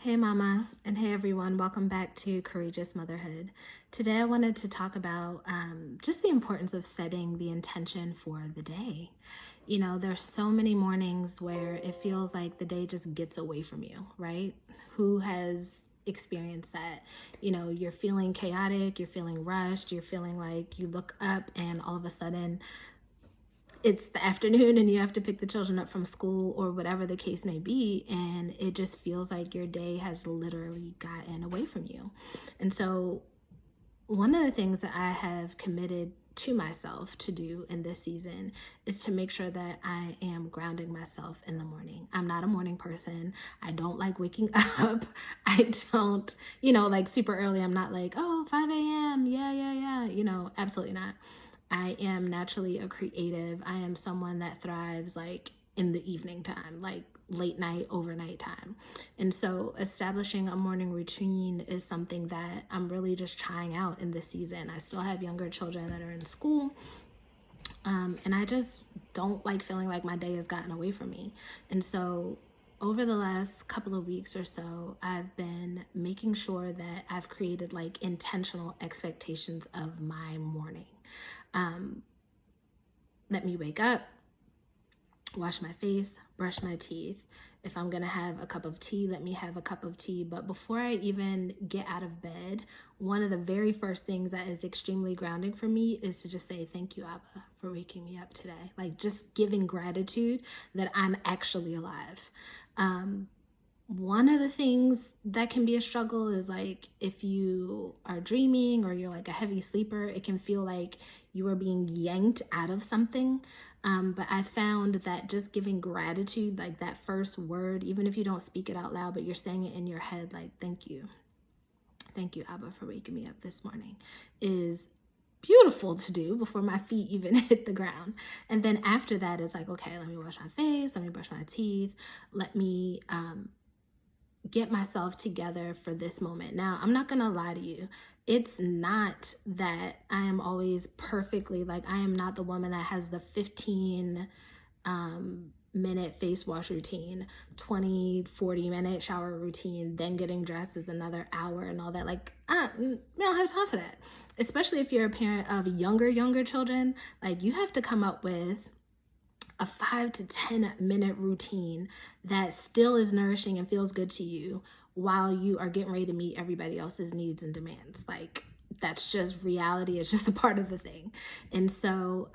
Hey mama, and hey everyone, welcome back to Courageous Motherhood. Today I wanted to talk about just the importance of setting the intention for the day. You know, there's so many mornings where it feels like the day just gets away from you, right? Who has experienced that? You know, you're feeling chaotic, you're feeling rushed, you're feeling like you look up and all of a sudden it's the afternoon and you have to pick the children up from school or whatever the case may be, and it just feels like your day has literally gotten away from you. And so one of the things that I have committed to myself to do in this season is to make sure that I am grounding myself in the morning. I'm not a morning person. I don't like waking up. I don't, like super early. I'm not like, oh, 5 a.m. Yeah. Absolutely not. I am naturally a creative. I am someone that thrives like in the evening time, like late night, overnight time. And so establishing a morning routine is something that I'm really just trying out in this season. I still have younger children that are in school. And I just don't like feeling like my day has gotten away from me. And so over the last couple of weeks or so, I've been making sure that I've created like intentional expectations of my morning. Let me wake up, wash my face, brush my teeth. If I'm gonna have a cup of tea, let me have a cup of tea. But before I even get out of bed, one of the very first things that is extremely grounding for me is to just say, thank you, Abba, for waking me up today. Like just giving gratitude that I'm actually alive. One of the things that can be a struggle is like if you are dreaming or you're like a heavy sleeper, it can feel like you are being yanked out of something. But I found that just giving gratitude, like that first word, even if you don't speak it out loud, but you're saying it in your head, like, thank you. Thank you, Abba, for waking me up this morning, is beautiful to do before my feet even hit the ground. And then after that, it's like, okay, let me wash my face, let me brush my teeth, let me get myself together for this moment. Now, I'm not gonna lie to you. It's not that I am always perfectly, like I am not the woman that has the 15 minute face wash routine, 20-40 minute shower routine, then getting dressed is another hour and all that. Like, I don't have time for that. Especially if you're a parent of younger children, like you have to come up with a 5 to 10 minute routine that still is nourishing and feels good to you while you are getting ready to meet everybody else's needs and demands. Like that's just reality. It's just a part of the thing. And so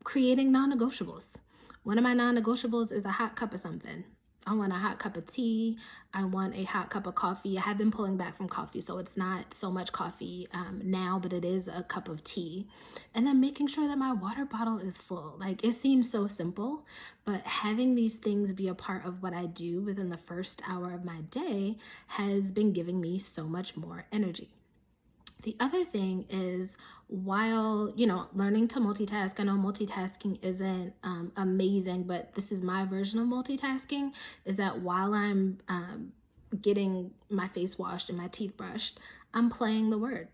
creating non-negotiables. One of my non-negotiables is a hot cup of something. I want a hot cup of tea. I want a hot cup of coffee. I have been pulling back from coffee, so it's not so much coffee now, but it is a cup of tea. And then making sure that my water bottle is full. Like it seems so simple, but having these things be a part of what I do within the first hour of my day has been giving me so much more energy. The other thing is while, learning to multitask, I know multitasking isn't amazing, but this is my version of multitasking, is that while I'm getting my face washed and my teeth brushed, I'm playing the word.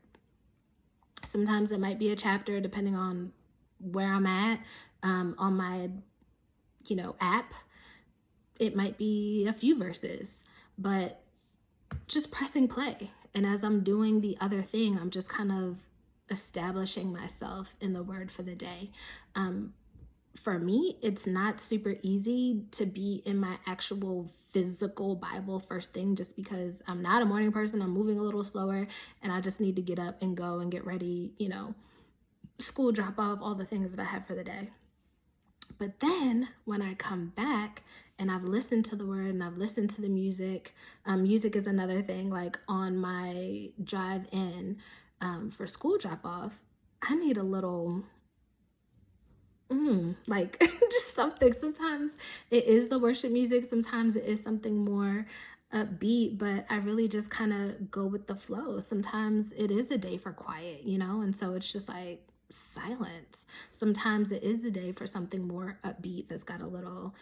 Sometimes it might be a chapter depending on where I'm at on my, app. It might be a few verses, but just pressing play. And as I'm doing the other thing, I'm just kind of establishing myself in the word for the day. For me, it's not super easy to be in my actual physical Bible first thing just because I'm not a morning person. I'm moving a little slower and I just need to get up and go and get ready, school drop off, all the things that I have for the day. But then when I come back and I've listened to the word and I've listened to the music, music is another thing, like on my drive in for school drop off, I need a little, like just something. Sometimes it is the worship music. Sometimes it is something more upbeat, but I really just kind of go with the flow. Sometimes it is a day for quiet, and so it's just like, silence. Sometimes it is a day for something more upbeat that's got a little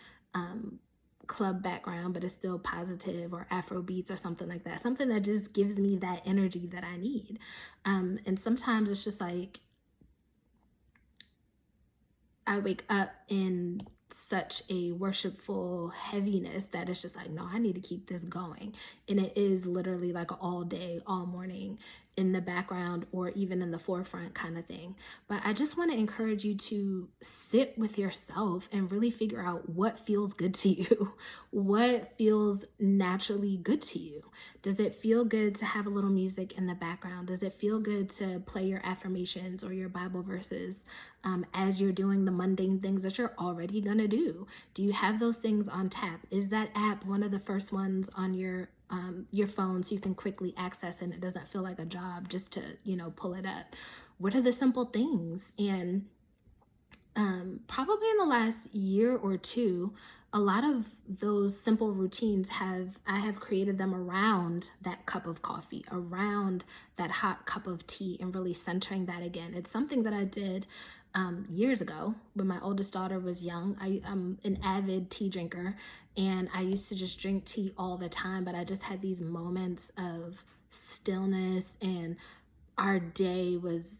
club background, but it's still positive, or Afro beats or something like that. Something that just gives me that energy that I need. And sometimes it's just like I wake up and such a worshipful heaviness that it's just like, no, I need to keep this going. And it is literally like all day, all morning in the background or even in the forefront kind of thing. But I just want to encourage you to sit with yourself and really figure out what feels good to you. What feels naturally good to you? Does it feel good to have a little music in the background? Does it feel good to play your affirmations or your Bible verses as you're doing the mundane things that you're already going to do? Do you have those things on tap? Is that app one of the first ones on your phone so you can quickly access it and it doesn't feel like a job just to, pull it up? What are the simple things? And probably in the last year or two, a lot of those simple routines I have created them around that cup of coffee, around that hot cup of tea, and really centering that again. It's something that I did years ago when my oldest daughter was young. I'm an avid tea drinker, and I used to just drink tea all the time, but I just had these moments of stillness, and our day was,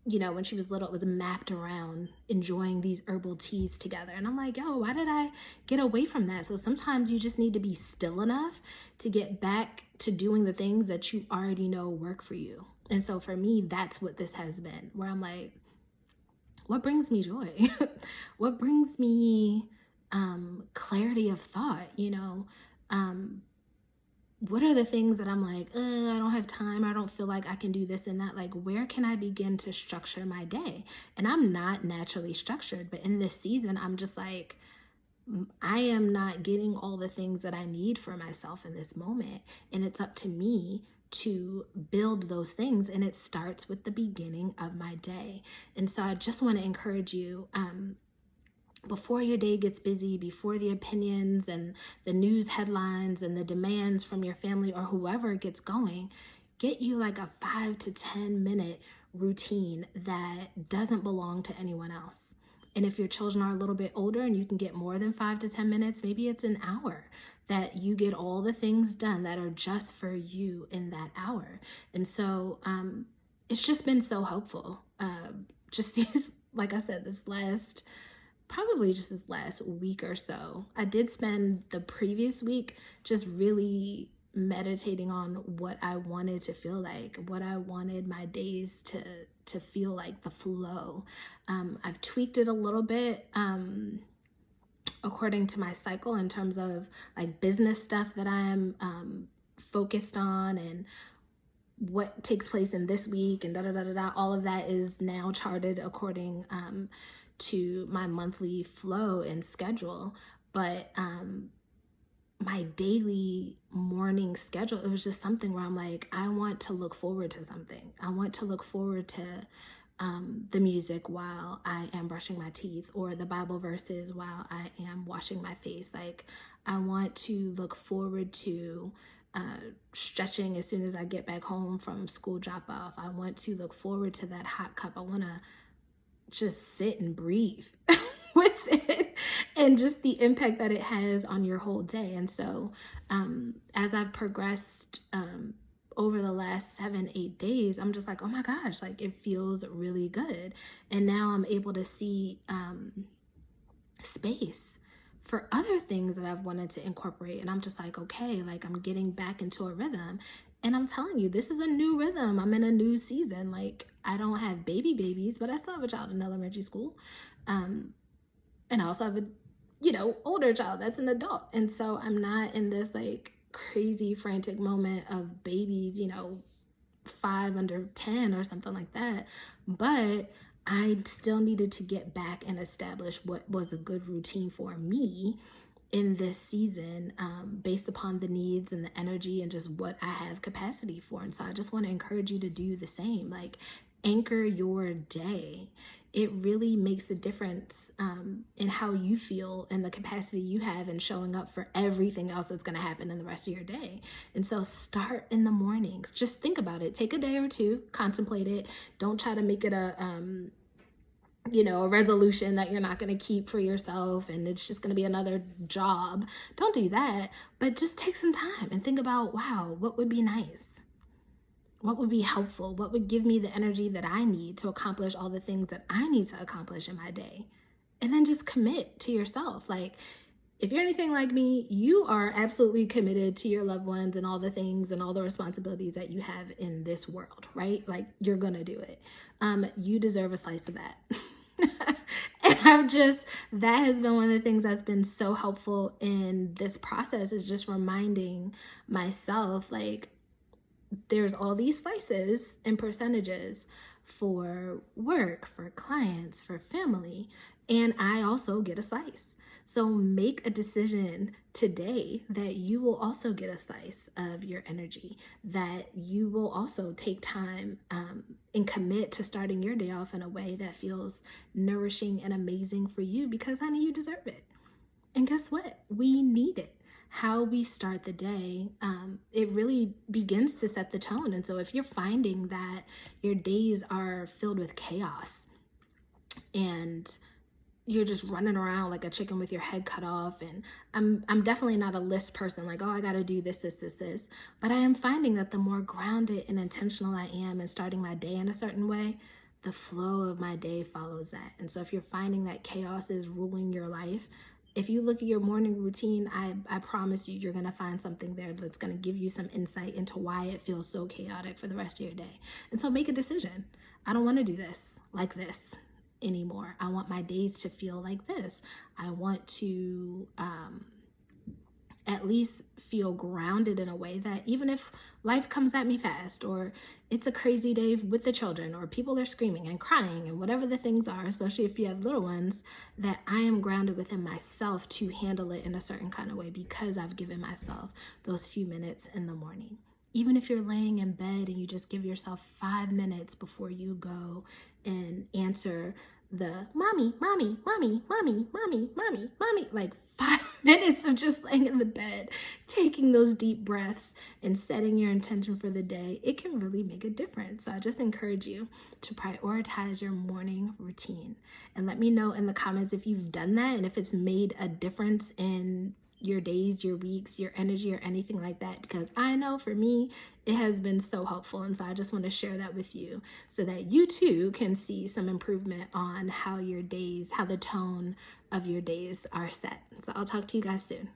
when she was little, it was mapped around enjoying these herbal teas together. And I'm like, yo, why did I get away from that? So sometimes you just need to be still enough to get back to doing the things that you already know work for you. And so for me, that's what this has been, where I'm like, what brings me joy? What brings me clarity of thought? What are the things that I'm like, I don't have time, I don't feel like I can do this and that? Like, where can I begin to structure my day? And I'm not naturally structured, but in this season, I'm just like, I am not getting all the things that I need for myself in this moment. And it's up to me to build those things. And it starts with the beginning of my day. And so I just want to encourage you, before your day gets busy, before the opinions and the news headlines and the demands from your family or whoever gets going, get you like a 5 to 10 minute routine that doesn't belong to anyone else. And if your children are a little bit older and you can get more than 5 to 10 minutes, maybe it's an hour that you get all the things done that are just for you in that hour. And so it's just been so helpful. Just these, like I said, probably just this last week or so. I did spend the previous week just really meditating on what I wanted to feel like, what I wanted my days to feel like, the flow. I've tweaked it a little bit according to my cycle in terms of like business stuff that I am focused on and what takes place in this week and all of that is now charted according to my monthly flow and schedule. But my daily morning schedule, it was just something where I'm like, I want to look forward to something. I want to look forward to the music while I am brushing my teeth, or the Bible verses while I am washing my face. Like, I want to look forward to stretching as soon as I get back home from school drop off. I want to look forward to that hot cup. I want to just sit and breathe with it and just the impact that it has on your whole day. And so as I've progressed over the last 7-8 days, I'm just like, oh my gosh, like it feels really good. And now I'm able to see space for other things that I've wanted to incorporate. And I'm just like, okay, like I'm getting back into a rhythm. And I'm telling you, this is a new rhythm. I'm in a new season. Like, I don't have babies, but I still have a child in elementary school. And I also have a, older child that's an adult. And so I'm not in this like crazy frantic moment of babies, 5 under 10 or something like that. But I still needed to get back and establish what was a good routine for me in this season, based upon the needs and the energy and just what I have capacity for. And so I just want to encourage you to do the same. Like, anchor your day. It really makes a difference in how you feel and the capacity you have in showing up for everything else that's going to happen in the rest of your day. And so start in the mornings. Just think about it. Take a day or two, contemplate it. Don't try to make it a resolution that you're not going to keep for yourself and it's just going to be another job. Don't do that, but just take some time and think about, wow, what would be nice? What would be helpful? What would give me the energy that I need to accomplish all the things that I need to accomplish in my day? And then just commit to yourself. Like, if you're anything like me, you are absolutely committed to your loved ones and all the things and all the responsibilities that you have in this world, right? Like, you're gonna do it. You deserve a slice of that. And that has been one of the things that's been so helpful in this process, is just reminding myself, like, there's all these slices and percentages for work, for clients, for family, and I also get a slice. So make a decision today that you will also get a slice of your energy, that you will also take time and commit to starting your day off in a way that feels nourishing and amazing for you, because, honey, you deserve it. And guess what? We need it. How we start the day, it really begins to set the tone. And so if you're finding that your days are filled with chaos and you're just running around like a chicken with your head cut off, and I'm definitely not a list person, like, oh, I got to do this, but I am finding that the more grounded and intentional I am in starting my day in a certain way, the flow of my day follows that. And so if you're finding that chaos is ruling your life, if you look at your morning routine, I promise you, you're going to find something there that's going to give you some insight into why it feels so chaotic for the rest of your day. And so make a decision. I don't want to do this like this anymore. I want my days to feel like this. I want to at least feel grounded in a way that even if life comes at me fast, or it's a crazy day with the children, or people are screaming and crying and whatever the things are, especially if you have little ones, that I am grounded within myself to handle it in a certain kind of way, because I've given myself those few minutes in the morning. Even if you're laying in bed and you just give yourself 5 minutes before you go and answer the mommy, like 5 minutes of just laying in the bed, taking those deep breaths and setting your intention for the day, it can really make a difference. So I just encourage you to prioritize your morning routine, and let me know in the comments if you've done that and if it's made a difference in your days, your weeks, your energy, or anything like that, because I know for me, it has been so helpful. And so I just want to share that with you so that you too can see some improvement on how your days, how the tone of your days are set. So I'll talk to you guys soon.